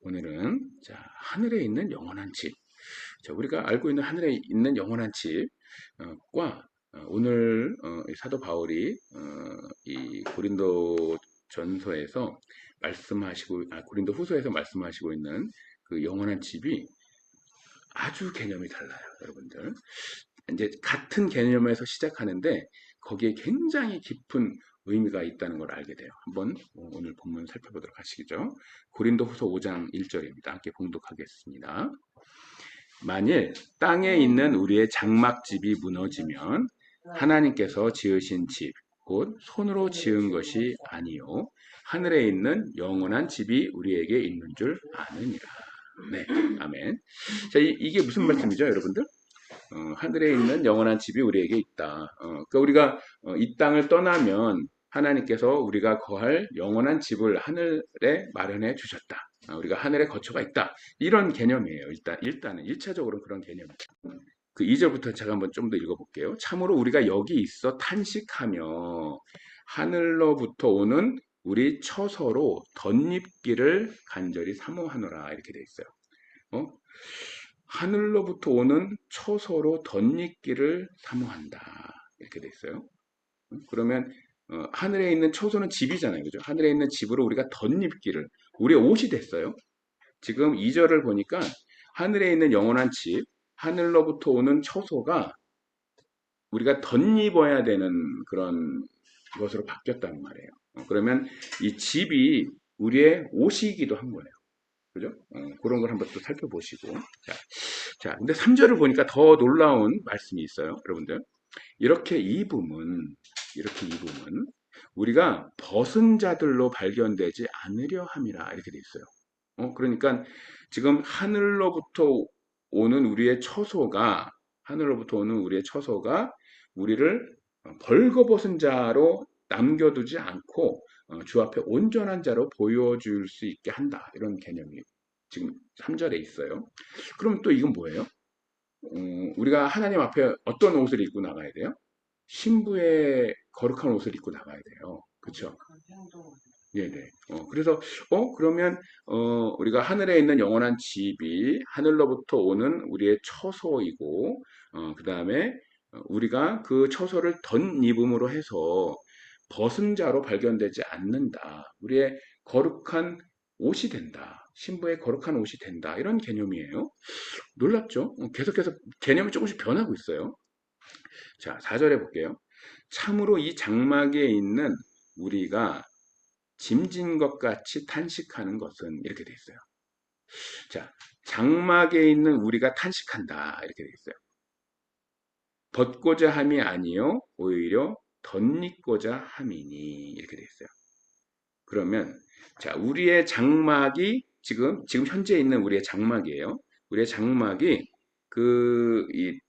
오늘은 자, 하늘에 있는 영원한 집. 자, 우리가 알고 있는 하늘에 있는 영원한 집과 오늘 이 사도 바울이 이 고린도 전서에서 말씀하시고 고린도 후서에서 말씀하시고 있는 그 영원한 집이 아주 개념이 달라요, 여러분들. 이제 같은 개념에서 시작하는데 거기에 굉장히 깊은 의미가 있다는 걸 알게 돼요. 한번 오늘 본문 살펴보도록 하시죠. 고린도후서 5장 1절입니다. 함께 봉독하겠습니다. 만일 땅에 있는 우리의 장막집이 무너지면 하나님께서 지으신 집, 곧 손으로 지은 것이 아니요 하늘에 있는 영원한 집이 우리에게 있는 줄 아느니라. 네, 아멘. 자, 이게 무슨 말씀이죠, 여러분들? 하늘에 있는 영원한 집이 우리에게 있다. 그러니까 우리가 이 땅을 떠나면 하나님께서 우리가 거할 영원한 집을 하늘에 마련해 주셨다. 우리가 하늘에 거처가 있다. 이런 개념이에요. 일단은 1차적으로 그런 개념이에요. 그 2절부터 제가 한번 좀 더 읽어볼게요. 참으로 우리가 여기 있어 탄식하며 하늘로부터 오는 우리 처소로 덧입기를 간절히 사모하노라 이렇게 돼 있어요. 하늘로부터 오는 처소로 덧입기를 사모한다 이렇게 돼 있어요. 그러면 하늘에 있는 처소는 집이잖아요, 그죠? 하늘에 있는 집으로 우리가 덧입기를 우리의 옷이 됐어요. 지금 2절을 보니까 하늘에 있는 영원한 집, 하늘로부터 오는 처소가 우리가 덧입어야 되는 그런 것으로 바뀌었다는 말이에요. 그러면 이 집이 우리의 옷이기도 한 거예요. 그죠? 그런 걸 한번 또 살펴보시고. 근데 3절을 보니까 더 놀라운 말씀이 있어요, 여러분들. 이렇게 입음은 우리가 벗은 자들로 발견되지 않으려 함이라 이렇게 돼 있어요. 그러니까 지금 하늘로부터 오는 우리의 처소가 우리를 벌거벗은 자로 남겨두지 않고 주 앞에 온전한 자로 보여줄 수 있게 한다. 이런 개념이 지금 3절에 있어요. 그럼 또 이건 뭐예요? 우리가 하나님 앞에 어떤 옷을 입고 나가야 돼요? 신부의 거룩한 옷을 입고 나가야 돼요. 그렇죠? 네네. 그래서 그러면 우리가 하늘에 있는 영원한 집이 하늘로부터 오는 우리의 처소이고 그 다음에 우리가 그 처소를 덧입음으로 해서 벗은 자로 발견되지 않는다. 우리의 거룩한 옷이 된다. 신부의 거룩한 옷이 된다. 이런 개념이에요. 놀랍죠? 계속해서 개념이 조금씩 변하고 있어요. 자, 4절에 볼게요. 참으로 이 장막에 있는 우리가 짐진 것 같이 탄식하는 것은 이렇게 돼 있어요. 자, 장막에 있는 우리가 탄식한다. 이렇게 돼 있어요. 벗고자 함이 아니요 오히려 덧입고자 함이니 이렇게 돼 있어요. 그러면 자, 우리의 장막이 지금 현재 있는 우리의 장막이에요. 우리의 장막이 이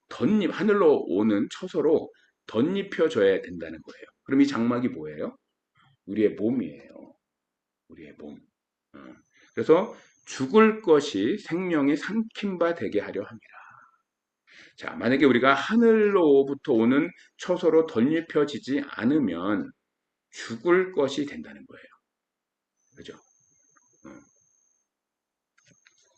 하늘로 오는 처소로 덧입혀져야 된다는 거예요. 그럼 이 장막이 뭐예요? 우리의 몸이에요. 우리의 몸. 그래서 죽을 것이 생명의 삼킨 바 되게 하려 합니다. 자, 만약에 우리가 하늘로부터 오는 처소로 덧입혀지지 않으면 죽을 것이 된다는 거예요. 그죠?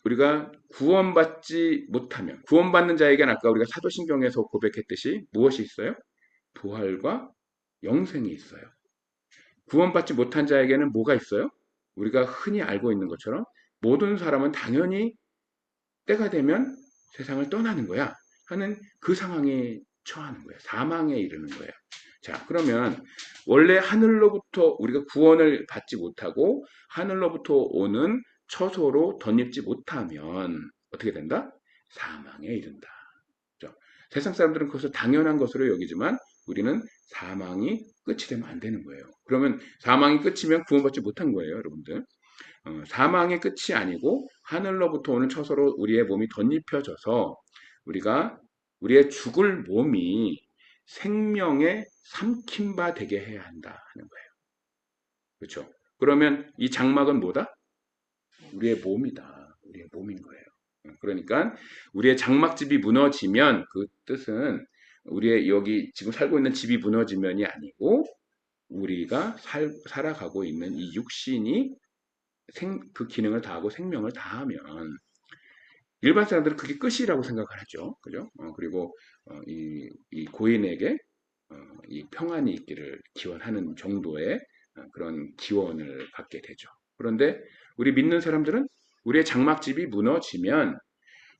우리가 구원받지 못하면, 구원받는 자에게는 아까 우리가 사도신경에서 고백했듯이 무엇이 있어요? 부활과 영생이 있어요. 구원받지 못한 자에게는 뭐가 있어요? 우리가 흔히 알고 있는 것처럼 모든 사람은 당연히 때가 되면 세상을 떠나는 거야 하는 그 상황에 처하는 거예요. 사망에 이르는 거예요. 자, 그러면 원래 하늘로부터 우리가 구원을 받지 못하고 하늘로부터 오는 처소로 덧입지 못하면 어떻게 된다? 사망에 이른다. 그렇죠? 세상 사람들은 그것을 당연한 것으로 여기지만 우리는 사망이 끝이 되면 안 되는 거예요. 그러면 사망이 끝이면 구원받지 못한 거예요, 여러분들. 사망의 끝이 아니고 하늘로부터 오는 처소로 우리의 몸이 덧입혀져서 우리의 죽을 몸이 생명의 삼킨 바 되게 해야 한다 하는 거예요. 그렇죠? 그러면 이 장막은 뭐다? 우리의 몸이다. 우리의 몸인 거예요. 그러니까 우리의 장막집이 무너지면 그 뜻은 우리의 여기 지금 살고 있는 집이 무너지면이 아니고 우리가 살아가고 있는 이 육신이 그 기능을 다하고 생명을 다하면 일반 사람들은 그게 끝이라고 생각을 하죠. 그죠? 그리고 이 고인에게 이 평안이 있기를 기원하는 정도의 그런 기원을 갖게 되죠. 그런데 우리 믿는 사람들은 우리의 장막집이 무너지면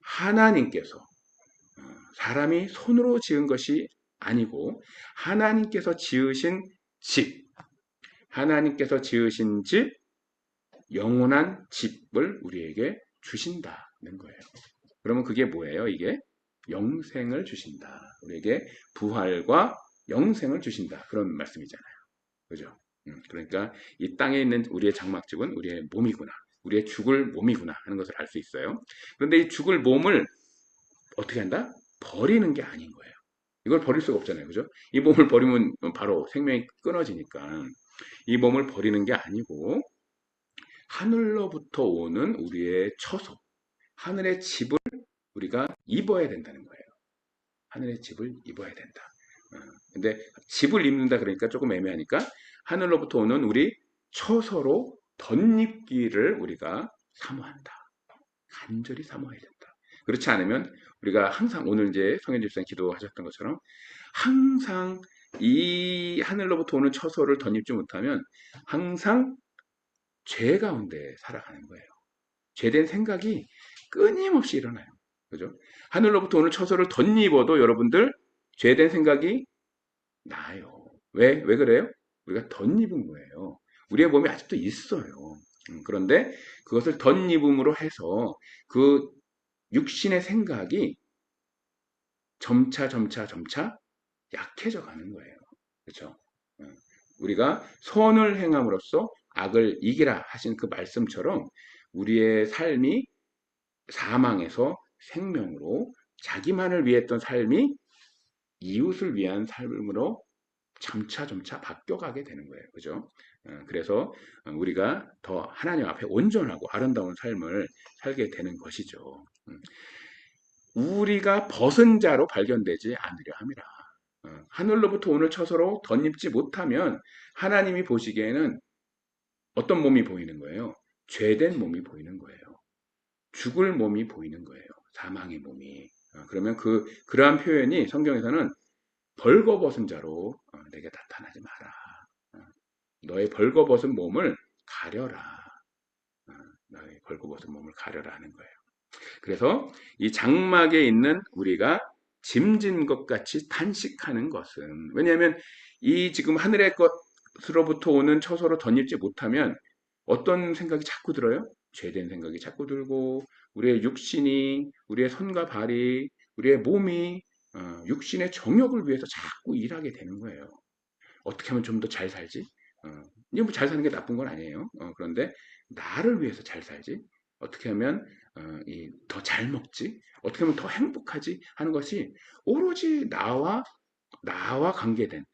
하나님께서 사람이 손으로 지은 것이 아니고 하나님께서 지으신 집, 하나님께서 지으신 집, 영원한 집을 우리에게 주신다는 거예요. 그러면 그게 뭐예요? 이게 영생을 주신다. 우리에게 부활과 영생을 주신다. 그런 말씀이잖아요. 그죠? 그러니까 이 땅에 있는 우리의 장막집은 우리의 몸이구나. 우리의 죽을 몸이구나 하는 것을 알 수 있어요. 그런데 이 죽을 몸을 어떻게 한다? 버리는 게 아닌 거예요. 이걸 버릴 수가 없잖아요. 그죠? 이 몸을 버리면 바로 생명이 끊어지니까 이 몸을 버리는 게 아니고 하늘로부터 오는 우리의 처소, 하늘의 집을 우리가 입어야 된다는 거예요. 하늘의 집을 입어야 된다. 근데 집을 입는다 그러니까 조금 애매하니까 하늘로부터 오는 우리 처소로 덧입기를 우리가 사모한다. 간절히 사모해야 된다. 그렇지 않으면 우리가 항상 오늘 이제 성현 집사님 기도하셨던 것처럼 항상 이 하늘로부터 오는 처소를 덧입지 못하면 항상 죄 가운데 살아가는 거예요. 죄된 생각이 끊임없이 일어나요. 그죠? 하늘로부터 오는 처소를 덧입어도 여러분들 죄된 생각이 나요. 왜 그래요? 우리가 덧입은 거예요. 우리의 몸이 아직도 있어요. 그런데 그것을 덧입음으로 해서 그 육신의 생각이 점차 약해져 가는 거예요. 그렇죠? 우리가 선을 행함으로써 악을 이기라 하신 그 말씀처럼 우리의 삶이 사망에서 생명으로 자기만을 위했던 삶이 이웃을 위한 삶으로 점차 바뀌어가게 되는 거예요. 그죠? 그래서 우리가 더 하나님 앞에 온전하고 아름다운 삶을 살게 되는 것이죠. 우리가 벗은 자로 발견되지 않으려 함이라. 하늘로부터 오늘 처소로 덧입지 못하면 하나님이 보시기에는 어떤 몸이 보이는 거예요? 죄된 몸이 보이는 거예요. 죽을 몸이 보이는 거예요. 사망의 몸이. 그러면 그러한 표현이 성경에서는 벌거벗은 자로 내게 나타나지 마라. 너의 벌거벗은 몸을 가려라. 너의 벌거벗은 몸을 가려라 하는 거예요. 그래서 이 장막에 있는 우리가 짐진 것 같이 탄식하는 것은 왜냐하면 이 지금 하늘의 것으로부터 오는 처소로 덧입지 못하면 어떤 생각이 자꾸 들어요? 죄된 생각이 자꾸 들고 우리의 육신이 우리의 손과 발이 우리의 몸이 육신의 정욕을 위해서 자꾸 일하게 되는 거예요. 어떻게 하면 좀 더 잘 살지? 이게 뭐 잘 사는 게 나쁜 건 아니에요. 그런데 나를 위해서 잘 살지? 어떻게 하면 더 잘 먹지? 어떻게 하면 더 행복하지? 하는 것이 오로지 나와 관계된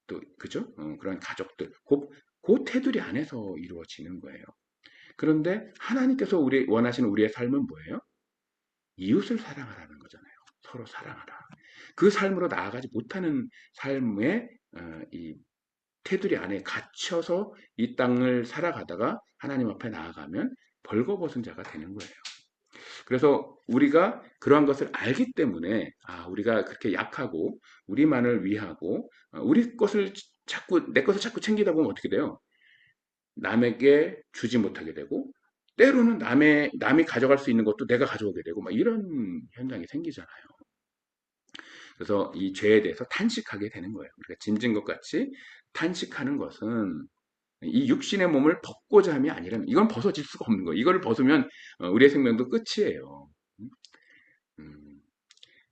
또 그죠? 그런 가족들, 그 테두리 안에서 이루어지는 거예요. 그런데 하나님께서 원하시는 우리의 삶은 뭐예요? 이웃을 사랑하라는 거잖아요. 서로 사랑하라. 그 삶으로 나아가지 못하는 삶의 이 테두리 안에 갇혀서 이 땅을 살아가다가 하나님 앞에 나아가면 벌거벗은 자가 되는 거예요. 그래서 우리가 그러한 것을 알기 때문에 우리가 그렇게 약하고 우리만을 위하고 내 것을 자꾸 챙기다 보면 어떻게 돼요? 남에게 주지 못하게 되고 때로는 남이 가져갈 수 있는 것도 내가 가져오게 되고 막 이런 현상이 생기잖아요. 그래서 이 죄에 대해서 탄식하게 되는 거예요. 우리가 짐진 것 같이 탄식하는 것은 이 육신의 몸을 벗고자 함이 아니라면 이건 벗어질 수가 없는 거예요. 이걸 벗으면 우리의 생명도 끝이에요. 음,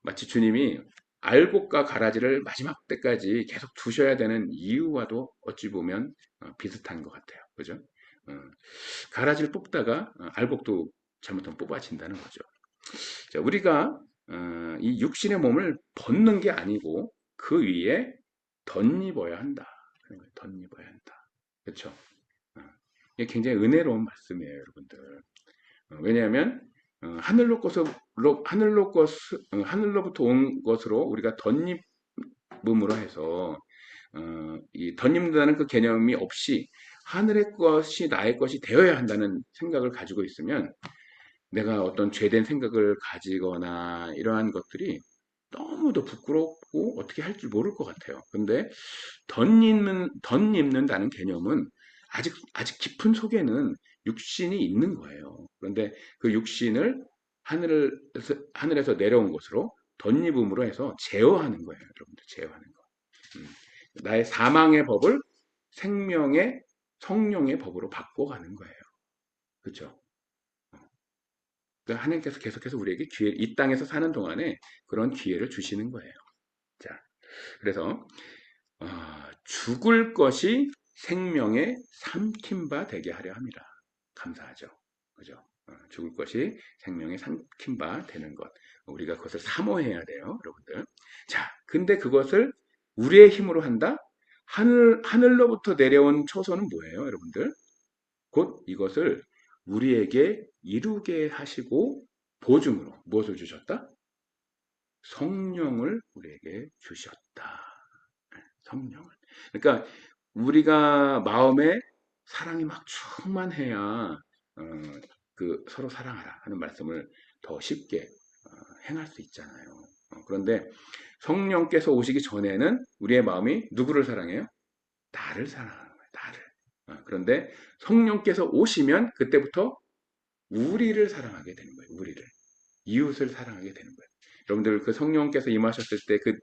마치 주님이 알곡과 가라지를 마지막 때까지 계속 두셔야 되는 이유와도 어찌 보면 비슷한 것 같아요. 그죠? 어, 가라지를 뽑다가 알곡도 잘못하면 뽑아진다는 거죠. 자, 우리가 이 육신의 몸을 벗는 게 아니고 그 위에 덧입어야 한다. 덧입어야 한다. 그렇죠? 이게 굉장히 은혜로운 말씀이에요, 여러분들. 왜냐하면 하늘로부터 온 것으로 우리가 덧입음으로 해서 이 덧입는다는 그 개념이 없이 하늘의 것이 나의 것이 되어야 한다는 생각을 가지고 있으면 내가 어떤 죄된 생각을 가지거나 이러한 것들이 너무도 부끄럽고 어떻게 할 줄 모를 것 같아요. 근데 덧입는다는 개념은 아직 깊은 속에는 육신이 있는 거예요. 그런데 그 육신을 하늘에서 내려온 것으로 덧입음으로 해서 제어하는 거예요. 여러분들, 제어하는 거. 음. 나의 사망의 법을 생명의 성령의 법으로 바꿔가는 거예요. 그렇죠? 그러니까 하나님께서 계속해서 우리에게 이 땅에서 사는 동안에 그런 기회를 주시는 거예요. 자, 그래서 죽을 것이 생명의 삼킨 바 되게 하려 함이라. 감사하죠. 그죠? 죽을 것이 생명의 삼킨 바 되는 것. 우리가 그것을 사모해야 돼요, 여러분들. 자, 근데 그것을 우리의 힘으로 한다? 하늘로부터 내려온 초소는 뭐예요, 여러분들? 곧 이것을 우리에게 이루게 하시고 보증으로 무엇을 주셨다? 성령을 우리에게 주셨다. 성령을. 그러니까 우리가 마음에 사랑이 막 충만해야 그 서로 사랑하라 하는 말씀을 더 쉽게 행할 수 있잖아요. 그런데 성령께서 오시기 전에는 우리의 마음이 누구를 사랑해요? 나를 사랑하는 거예요. 나를. 그런데 성령께서 오시면 그때부터 우리를 사랑하게 되는 거예요. 우리를. 이웃을 사랑하게 되는 거예요. 여러분들 그 성령께서 임하셨을 때 그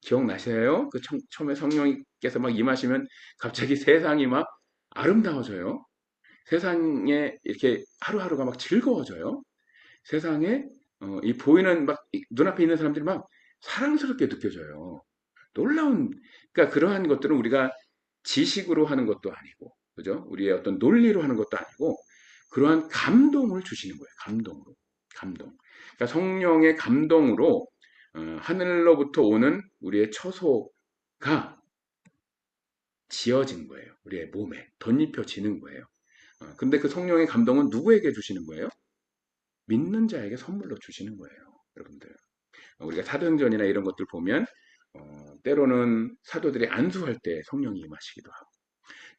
기억나세요? 그 처음에 성령께서 막 임하시면 갑자기 세상이 막 아름다워져요. 세상에 이렇게 하루하루가 막 즐거워져요. 세상에 이 보이는 막 눈앞에 있는 사람들이 막 사랑스럽게 느껴져요. 놀라운 그러니까 그러한 것들은 우리가 지식으로 하는 것도 아니고 그죠? 우리의 어떤 논리로 하는 것도 아니고 그러한 감동을 주시는 거예요. 감동으로. 감동. 그러니까 성령의 감동으로 하늘로부터 오는 우리의 처소가 지어진 거예요. 우리의 몸에 덧입혀지는 거예요. 근데 그 성령의 감동은 누구에게 주시는 거예요? 믿는 자에게 선물로 주시는 거예요. 여러분들. 우리가 사도행전이나 이런 것들 보면 때로는 사도들이 안수할 때 성령이 임하시기도 하고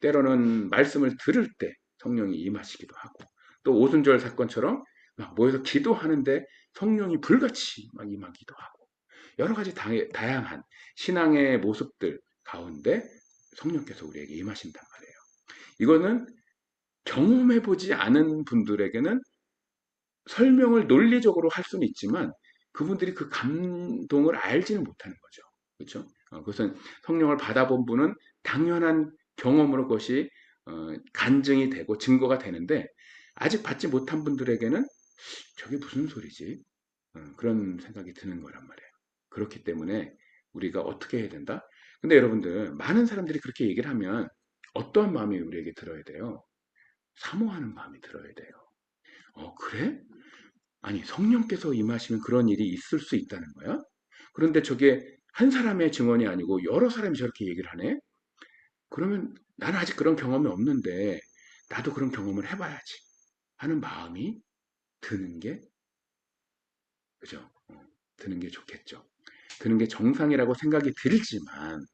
때로는 말씀을 들을 때 성령이 임하시기도 하고 또 오순절 사건처럼 막 모여서 기도하는데 성령이 불같이 막 임하기도 하고 여러 가지 다양한 신앙의 모습들 가운데 성령께서 우리에게 임하신단 말이에요. 이거는 경험해보지 않은 분들에게는 설명을 논리적으로 할 수는 있지만 그분들이 그 감동을 알지는 못하는 거죠. 그렇죠? 그것은 성령을 받아본 분은 당연한 경험으로 그것이 간증이 되고 증거가 되는데 아직 받지 못한 분들에게는 저게 무슨 소리지? 그런 생각이 드는 거란 말이에요. 그렇기 때문에 우리가 어떻게 해야 된다? 근데 여러분들 많은 사람들이 그렇게 얘기를 하면 어떠한 마음이 우리에게 들어야 돼요? 사모하는 마음이 들어야 돼요. 그래? 아니, 성령께서 임하시면 그런 일이 있을 수 있다는 거야? 그런데 저게 한 사람의 증언이 아니고 여러 사람이 저렇게 얘기를 하네? 그러면 나는 아직 그런 경험이 없는데 나도 그런 경험을 해봐야지 하는 마음이 드는 게, 그죠? 드는 게 좋겠죠. 드는 게 정상이라고 생각이 들지만,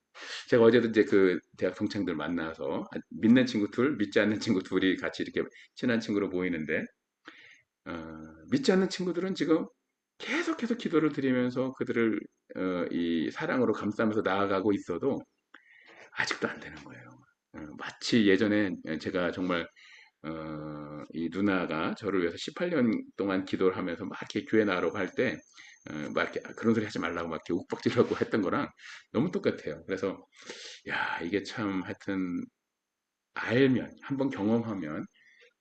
제가 어제도 이제 그 대학 동창들 만나서 믿는 친구 둘, 믿지 않는 친구 둘이 같이 이렇게 친한 친구로 모이는데, 믿지 않는 친구들은 지금 계속해서 기도를 드리면서 그들을 이 사랑으로 감싸면서 나아가고 있어도 아직도 안 되는 거예요. 마치 예전에 제가 정말 이 누나가 저를 위해서 18년 동안 기도를 하면서 막 이렇게 교회 나가라고 할 때, 막 이렇게 그런 소리 하지 말라고 막 이렇게 욱박지르고 했던 거랑 너무 똑같아요. 그래서, 야, 이게 참 하여튼 알면, 한번 경험하면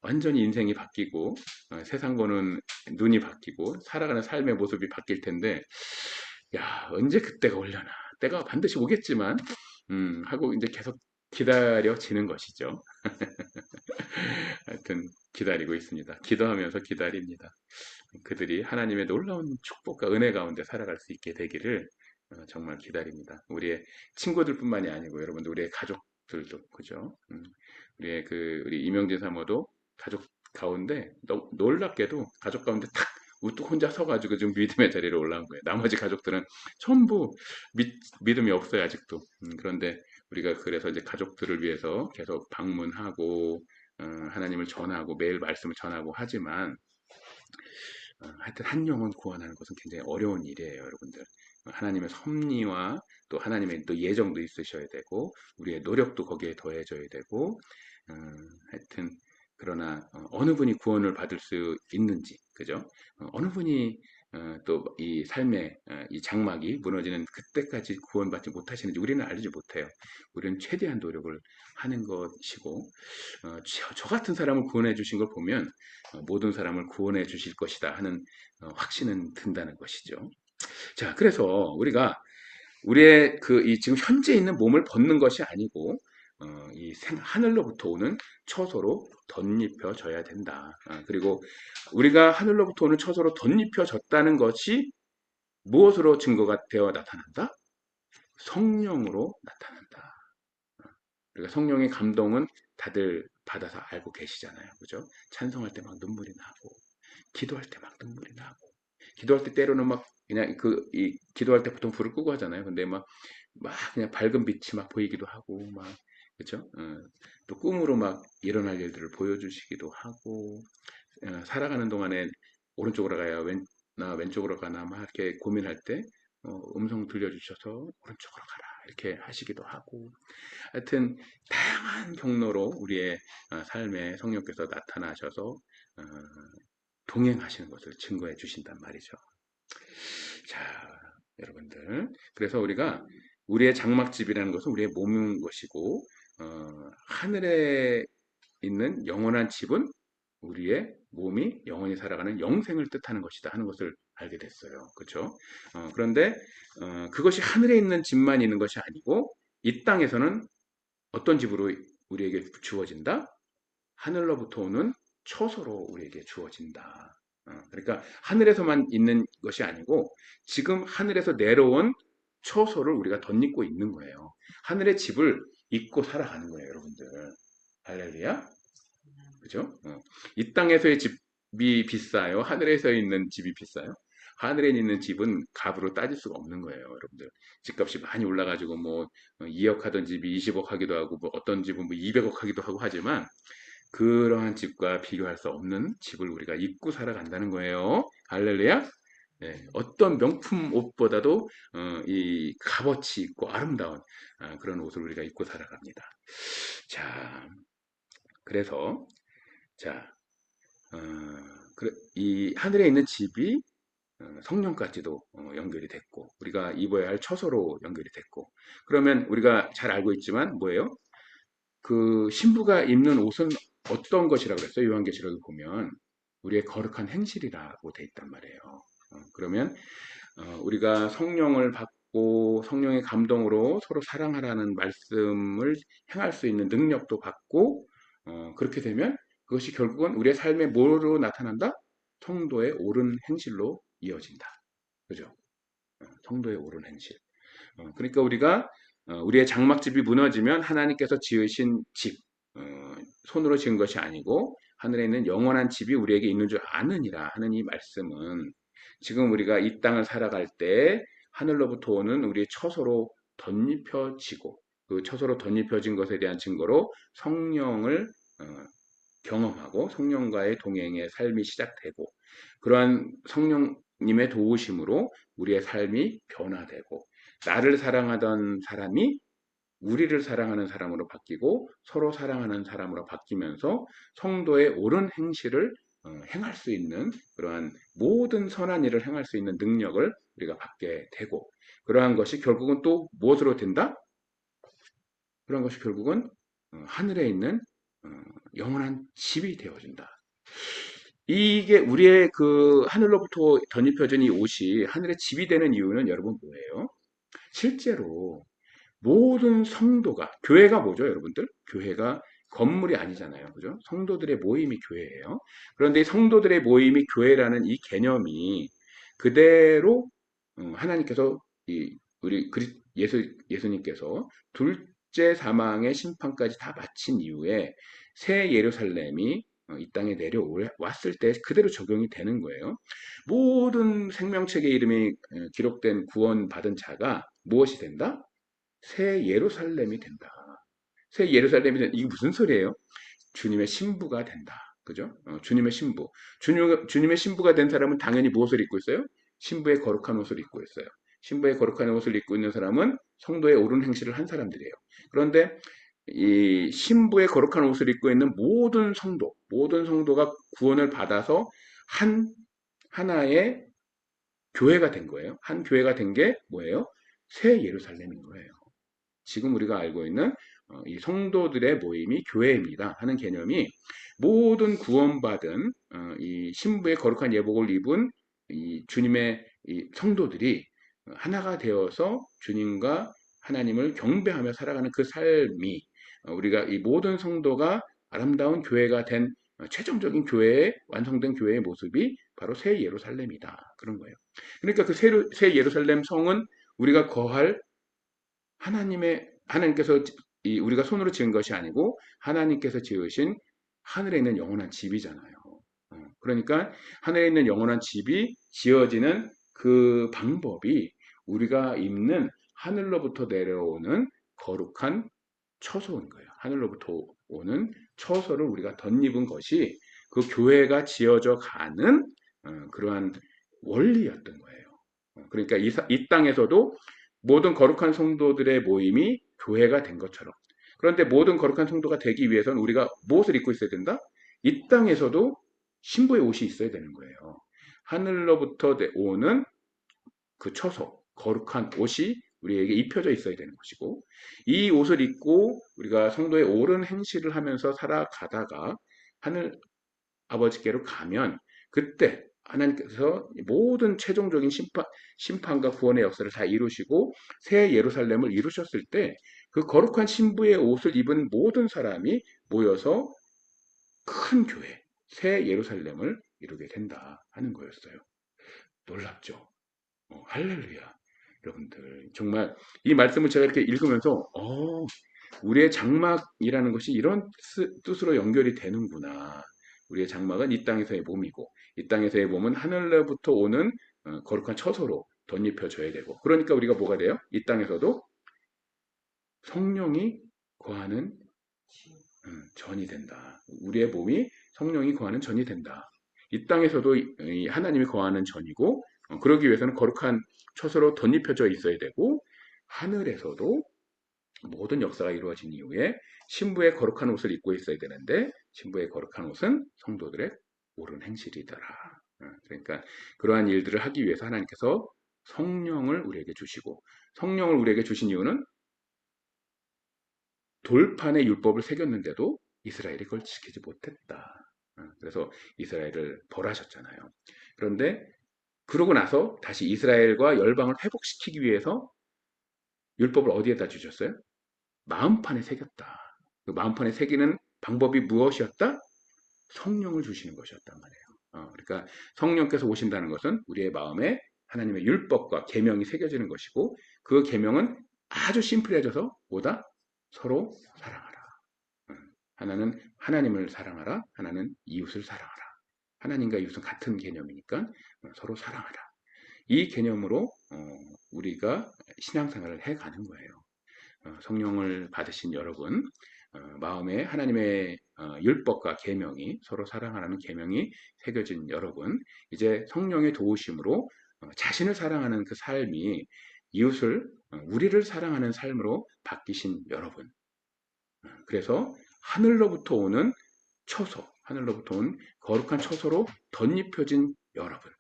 완전히 인생이 바뀌고, 세상 보는 눈이 바뀌고, 살아가는 삶의 모습이 바뀔 텐데, 야, 언제 그때가 오려나. 때가 반드시 오겠지만, 하고 이제 계속 기다려지는 것이죠. 하여튼 기다리고 있습니다. 기도하면서 기다립니다. 그들이 하나님의 놀라운 축복과 은혜 가운데 살아갈 수 있게 되기를 정말 기다립니다. 우리의 친구들뿐만이 아니고 여러분들 우리의 가족들도 그죠? 우리 이명진 사모도 가족 가운데 놀랍게도 가족 가운데 탁 우뚝 혼자 서가지고 지금 믿음의 자리로 올라온 거예요. 나머지 가족들은 전부 믿음이 없어요 아직도. 그런데 우리가 그래서 이제 가족들을 위해서 계속 방문하고 하나님을 전하고 매일 말씀을 전하고 하지만 하여튼 한 영혼 구원하는 것은 굉장히 어려운 일이에요, 여러분들. 하나님의 섭리와 또 하나님의 또 예정도 있으셔야 되고 우리의 노력도 거기에 더해져야 되고 하여튼 그러나 어느 분이 구원을 받을 수 있는지 그죠? 어느 분이 또 이 삶의 이 장막이 무너지는 그때까지 구원받지 못하시는지 우리는 알지 못해요. 우리는 최대한 노력을 하는 것이고 저 같은 사람을 구원해 주신 걸 보면 모든 사람을 구원해 주실 것이다 하는 확신은 든다는 것이죠. 자, 그래서 우리가 우리의 이 지금 현재 있는 몸을 벗는 것이 아니고 하늘로부터 오는 처소로 덧입혀져야 된다. 그리고 우리가 하늘로부터 오는 처소로 덧입혀졌다는 것이 무엇으로 증거가 되어 나타난다? 성령으로 나타난다. 우리가 성령의 감동은 다들 받아서 알고 계시잖아요. 그죠? 찬송할 때 막 눈물이 나고, 기도할 때 막 눈물이 나고, 기도할 때 때로는 막 그냥 기도할 때 보통 불을 끄고 하잖아요. 근데 막 그냥 밝은 빛이 막 보이기도 하고, 막, 그죠? 또 꿈으로 막 일어날 일들을 보여주시기도 하고, 살아가는 동안에 오른쪽으로 가야 왼쪽으로 가나 막 이렇게 고민할 때 음성 들려주셔서 오른쪽으로 가라 이렇게 하시기도 하고 하여튼 다양한 경로로 우리의 삶에 성령께서 나타나셔서 동행하시는 것을 증거해 주신단 말이죠. 자, 여러분들 그래서 우리가 우리의 장막집이라는 것은 우리의 몸인 것이고 하늘에 있는 영원한 집은 우리의 몸이 영원히 살아가는 영생을 뜻하는 것이다 하는 것을 알게 됐어요. 그렇죠? 그런데 그것이 하늘에 있는 집만 있는 것이 아니고 이 땅에서는 어떤 집으로 우리에게 주어진다? 하늘로부터 오는 처소로 우리에게 주어진다. 그러니까 하늘에서만 있는 것이 아니고 지금 하늘에서 내려온 처소를 우리가 덧입고 있는 거예요. 하늘의 집을 입고 살아가는 거예요, 여러분들. 할렐루야. 그죠? 이 땅에서의 집이 비싸요? 하늘에서 있는 집이 비싸요? 하늘에 있는 집은 값으로 따질 수가 없는 거예요, 여러분들. 집값이 많이 올라가지고 뭐 2억 하던 집이 20억 하기도 하고 뭐 어떤 집은 뭐 200억 하기도 하고 하지만 그러한 집과 비교할 수 없는 집을 우리가 입고 살아간다는 거예요. 할렐루야. 네, 어떤 명품 옷보다도 이 값어치 있고 아름다운 그런 옷을 우리가 입고 살아갑니다. 자, 그래서 자, 어, 이 하늘에 있는 집이 성령까지도 연결이 됐고 우리가 입어야 할 처소로 연결이 됐고 그러면 우리가 잘 알고 있지만 뭐예요? 그 신부가 입는 옷은 어떤 것이라고 그랬어요? 요한계시록에 보면 우리의 거룩한 행실이라고 돼 있단 말이에요. 그러면 우리가 성령을 받고 성령의 감동으로 서로 사랑하라는 말씀을 행할 수 있는 능력도 받고 그렇게 되면 그것이 결국은 우리의 삶에 뭐로 나타난다? 성도의 옳은 행실로 이어진다. 그죠? 성도의 옳은 행실. 그러니까 우리가 우리의 장막집이 무너지면 하나님께서 지으신 집, 손으로 지은 것이 아니고 하늘에 있는 영원한 집이 우리에게 있는 줄 아느니라 하는 이 말씀은 지금 우리가 이 땅을 살아갈 때 하늘로부터 오는 우리의 처소로 덧입혀지고 그 처소로 덧입혀진 것에 대한 증거로 성령을 경험하고 성령과의 동행의 삶이 시작되고 그러한 성령님의 도우심으로 우리의 삶이 변화되고 나를 사랑하던 사람이 우리를 사랑하는 사람으로 바뀌고 서로 사랑하는 사람으로 바뀌면서 성도의 옳은 행실을 행할 수 있는 그러한 모든 선한 일을 행할 수 있는 능력을 우리가 받게 되고 그러한 것이 결국은 또 무엇으로 된다? 그런 것이 결국은 하늘에 있는 영원한 집이 되어진다. 이게 우리의 그 하늘로부터 덧입혀진 이 옷이 하늘의 집이 되는 이유는 여러분 뭐예요? 실제로 모든 성도가 교회가 뭐죠, 여러분들? 교회가 건물이 아니잖아요. 그죠? 성도들의 모임이 교회예요. 그런데 이 성도들의 모임이 교회라는 이 개념이 그대로 하나님께서 우리 예수님께서 둘째 사망의 심판까지 다 마친 이후에 새 예루살렘이 이 땅에 내려왔을 때 그대로 적용이 되는 거예요. 모든 생명책의 이름이 기록된 구원받은 자가 무엇이 된다? 새 예루살렘이 된다. 새 예루살렘이 된다. 이게 무슨 소리예요? 주님의 신부가 된다. 그죠? 주님의 신부. 주님의 신부가 된 사람은 당연히 무엇을 입고 있어요? 신부의 거룩한 옷을 입고 있어요. 신부의 거룩한 옷을 입고 있는 사람은 성도의 옳은 행실을 한 사람들이에요. 그런데 이 신부의 거룩한 옷을 입고 있는 모든 성도가 구원을 받아서 하나의 교회가 된 거예요. 한 교회가 된 게 뭐예요? 새 예루살렘인 거예요. 지금 우리가 알고 있는 이 성도들의 모임이 교회입니다 하는 개념이 모든 구원받은 이 신부의 거룩한 예복을 입은 이 주님의 이 성도들이 하나가 되어서 주님과 하나님을 경배하며 살아가는 그 삶이 우리가 이 모든 성도가 아름다운 교회가 된 최종적인 교회의 완성된 교회의 모습이 바로 새 예루살렘이다. 그런 거예요. 그러니까 그 새 예루살렘 성은 우리가 거할 하나님께서 우리가 손으로 지은 것이 아니고 하나님께서 지으신 하늘에 있는 영원한 집이잖아요. 그러니까 하늘에 있는 영원한 집이 지어지는 그 방법이 우리가 입는 하늘로부터 내려오는 거룩한 처소인 거예요. 하늘로부터 오는 처소를 우리가 덧입은 것이 그 교회가 지어져 가는 그러한 원리였던 거예요. 그러니까 이 땅에서도 모든 거룩한 성도들의 모임이 교회가 된 것처럼. 그런데 모든 거룩한 성도가 되기 위해서는 우리가 무엇을 입고 있어야 된다? 이 땅에서도 신부의 옷이 있어야 되는 거예요. 하늘로부터 오는 그 처소, 거룩한 옷이 우리에게 입혀져 있어야 되는 것이고, 이 옷을 입고 우리가 성도의 옳은 행실을 하면서 살아가다가 하늘 아버지께로 가면 그때 하나님께서 모든 최종적인 심판과 구원의 역사를 다 이루시고 새 예루살렘을 이루셨을 때 그 거룩한 신부의 옷을 입은 모든 사람이 모여서 큰 교회, 새 예루살렘을 이루게 된다 하는 거였어요. 놀랍죠? 할렐루야. 여러분들 정말 이 말씀을 제가 이렇게 읽으면서 우리의 장막이라는 것이 이런 뜻으로 연결이 되는구나. 우리의 장막은 이 땅에서의 몸이고 이 땅에서의 몸은 하늘로부터 오는 거룩한 처소로 덧입혀져야 되고 그러니까 우리가 뭐가 돼요? 이 땅에서도 성령이 거하는 전이 된다. 우리의 몸이 성령이 거하는 전이 된다. 이 땅에서도 하나님이 거하는 전이고 그러기 위해서는 거룩한 처소로 덧입혀져 있어야 되고 하늘에서도 모든 역사가 이루어진 이후에 신부의 거룩한 옷을 입고 있어야 되는데 신부의 거룩한 옷은 성도들의 옳은 행실이더라. 그러니까 그러한 일들을 하기 위해서 하나님께서 성령을 우리에게 주시고 성령을 우리에게 주신 이유는 돌판에 율법을 새겼는데도 이스라엘이 그걸 지키지 못했다. 그래서 이스라엘을 벌하셨잖아요. 그런데 그러고 나서 다시 이스라엘과 열방을 회복시키기 위해서 율법을 어디에다 주셨어요? 마음판에 새겼다. 그 마음판에 새기는 방법이 무엇이었다? 성령을 주시는 것이었단 말이에요. 그러니까 성령께서 오신다는 것은 우리의 마음에 하나님의 율법과 계명이 새겨지는 것이고 그 계명은 아주 심플해져서 뭐다? 서로 사랑하라. 하나는 하나님을 사랑하라. 하나는 이웃을 사랑하라. 하나님과 이웃은 같은 개념이니까 서로 사랑하라. 이 개념으로 우리가 신앙생활을 해가는 거예요. 성령을 받으신 여러분, 마음에 하나님의 율법과 계명이 서로 사랑하라는 계명이 새겨진 여러분, 이제 성령의 도우심으로 자신을 사랑하는 그 삶이 이웃을 우리를 사랑하는 삶으로 바뀌신 여러분. 그래서 하늘로부터 오는 처소, 하늘로부터 온 거룩한 처소로 덧입혀진 여러분.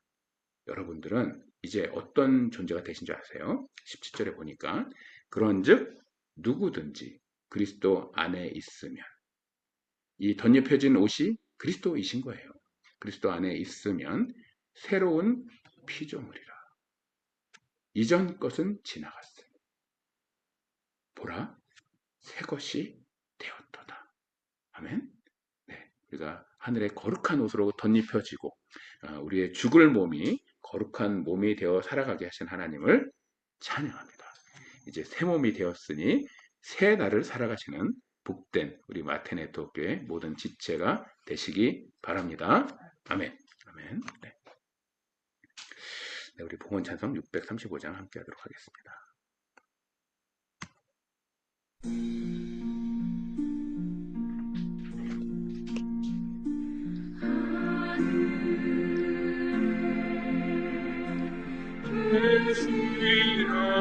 여러분들은 이제 어떤 존재가 되신 줄 아세요? 17절에 보니까 그런즉 누구든지 그리스도 안에 있으면 이 덧입혀진 옷이 그리스도이신 거예요. 그리스도 안에 있으면 새로운 피조물이라. 이전 것은 지나갔으니 보라 새 것이 되었도다. 아멘. 네, 우리가 하늘의 거룩한 옷으로 덧입혀지고 우리의 죽을 몸이 거룩한 몸이 되어 살아가게 하신 하나님을 찬양합니다. 이제 새 몸이 되었으니 새 날을 살아가시는 복된 우리 마테네토 교회 모든 지체가 되시기 바랍니다. 아멘. 아멘. 네. 네, 우리 봉헌 찬송 635장 함께 하도록 하겠습니다. 계시라고